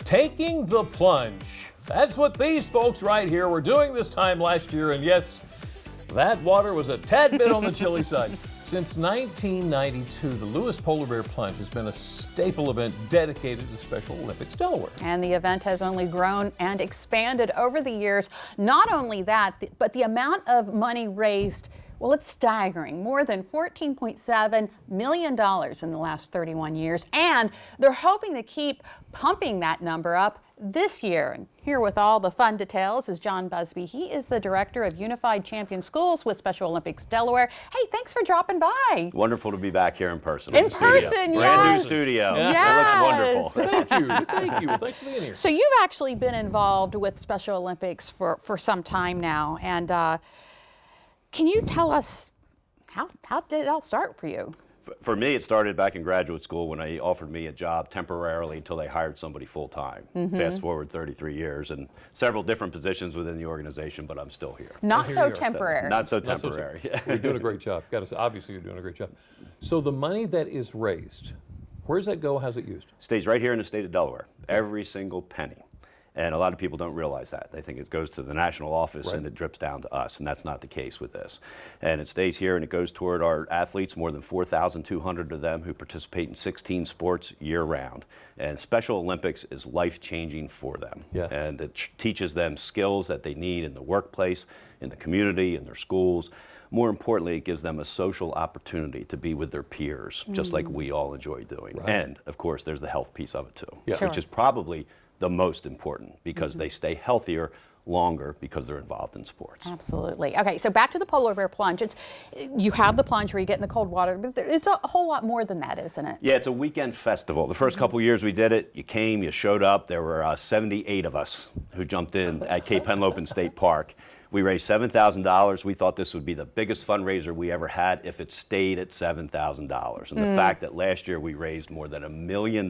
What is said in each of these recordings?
Taking the plunge. That's what these folks right here were doing this time last year, and yes, that water was a tad bit on the chilly side. Since 1992, the Lewes Polar Bear Plunge has been a staple event dedicated to Special Olympics Delaware. And the event has only grown and expanded over the years. Not only that, but the amount of money raised, well, it's staggering. More than $14.7 million in the last 31 years. And they're hoping to keep pumping that number up this year. And here with all the fun details is Jon Buzby. He is the director of Unified Champion Schools with Special Olympics Delaware. Hey, thanks for dropping by. Wonderful to be back here in person. In person, yes. Brand new studio. Yes. That looks wonderful. Thank you. Thank you. Thanks for being here. So you've actually been involved with Special Olympics for some time now. And can you tell us how did it all start for you? For me, it started back in graduate school when they offered me a job temporarily until they hired somebody full-time. Fast forward 33 years and several different positions within the organization, but I'm still here. Not so temporary. Not so temporary. You're doing a great job. Obviously, you're doing a great job. So the money that is raised, where does that go? How's it used? Stays right here in the state of Delaware, every single penny. And a lot of people don't realize that. They think it goes to the national office and it drips down to us, and that's not the case with this. And it stays here and it goes toward our athletes, more than 4,200 of them who participate in 16 sports year-round. And Special Olympics is life-changing for them. Yeah. And it teaches them skills that they need in the workplace, in the community, in their schools. More importantly, it gives them a social opportunity to be with their peers, just like we all enjoy doing. Right. And, of course, there's the health piece of it, too, Sure. which is probably the most important because they stay healthier longer because they're involved in sports. Absolutely. Okay, so back to the Polar Bear Plunge. You have the plunge where you get in the cold water, but it's a whole lot more than that, isn't it? Yeah, it's a weekend festival. The first couple years we did it, you came, you showed up. There were 78 of us who jumped in at Cape Henlopen State Park. We raised $7,000. We thought this would be the biggest fundraiser we ever had if it stayed at $7,000. And the fact that last year we raised more than $1 million,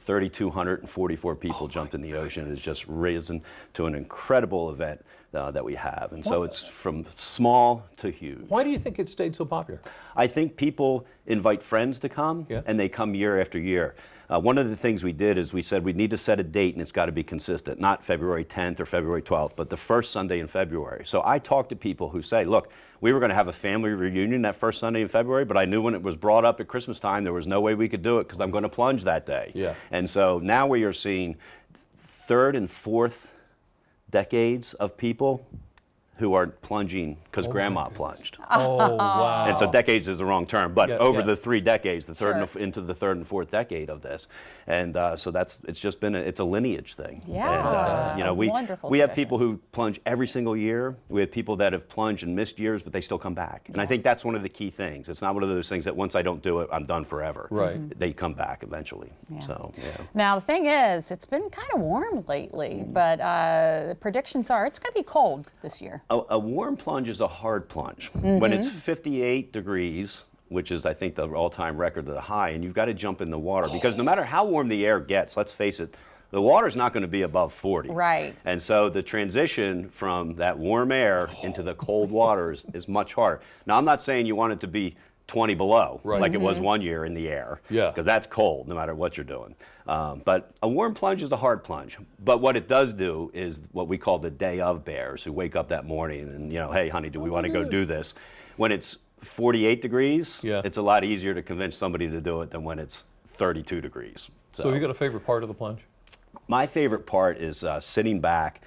3,244 people jumped in the ocean, has just risen to an incredible event that we have. And so it's from small to huge. Why do you think it stayed so popular? I think people invite friends to come, and they come year after year. One of the things we did is we said we need to set a date and it's got to be consistent, not February 10th or February 12th, but the first Sunday in February. So I talk to people who say, look, we were going to have a family reunion that first Sunday in February, but I knew when it was brought up at Christmas time, there was no way we could do it because I'm going to plunge that day. Yeah. And so now we are seeing third and fourth decades of people who are plunging because grandma plunged. Oh, wow. And so decades is the wrong term, but over the 3 decades, the third Sure. into the third and fourth decade of this, and so it's just been it's a lineage thing. Yeah, And, you know, wonderful we have tradition. people who plunge every single year. We have people that have plunged and missed years, but they still come back. And I think that's one of the key things. It's not one of those things that once I don't do it, I'm done forever. Right. They come back eventually. Yeah. So yeah. Now, the thing is, it's been kind of warm lately, but predictions are it's going to be cold this year. A warm plunge is a hard plunge. When it's 58 degrees, which is I think the all-time record of the high, and you've got to jump in the water because no matter how warm the air gets, let's face it, the water's not going to be above 40. Right. And so the transition from that warm air into the cold waters is much harder. Now, I'm not saying you want it to be 20 below, like it was one year in the air, because that's cold no matter what you're doing. But a warm plunge is a hard plunge. But what it does do is what we call the day of bears who wake up that morning and, you know, hey, honey, do we want to go do this? When it's 48 degrees, it's a lot easier to convince somebody to do it than when it's 32 degrees. So you got a favorite part of the plunge? My favorite part is sitting back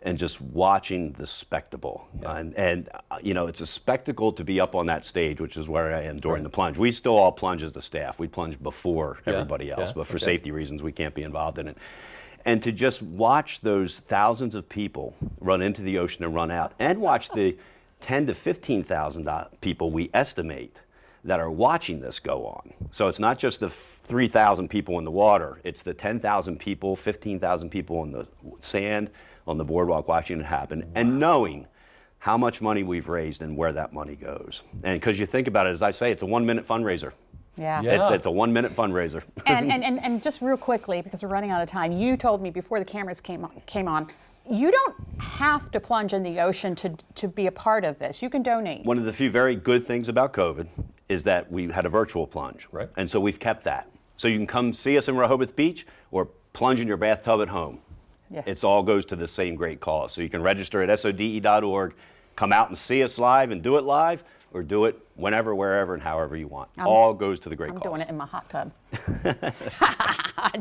and just watching the spectacle. And you know, it's a spectacle to be up on that stage, which is where I am during the plunge. We still all plunge as the staff. We plunge before everybody else, but for safety reasons, we can't be involved in it. And to just watch those thousands of people run into the ocean and run out, and watch the 10 to 15,000 people we estimate that are watching this go on. So it's not just the 3,000 people in the water, it's the 10,000 people, 15,000 people on the sand, on the boardwalk watching it happen, and knowing how much money we've raised and where that money goes. And because you think about it, as I say, it's a 1-minute fundraiser. Yeah. It's a 1-minute fundraiser. And just real quickly, because we're running out of time, you told me before the cameras came on, you don't have to plunge in the ocean to be a part of this. You can donate. One of the few very good things about COVID is that we had a virtual plunge. Right. And so we've kept that. So you can come see us in Rehoboth Beach or plunge in your bathtub at home. Yeah. It's all goes to the same great cause. So you can register at SODE.org, come out and see us live and do it live, or do it whenever, wherever, and however you want. All goes to the great I'm cause. doing it in my hot tub.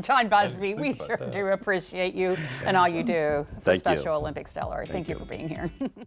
Jon Buzby, we sure do appreciate you and all you do for Thank you. Special Olympics Delaware. Thank you for being here.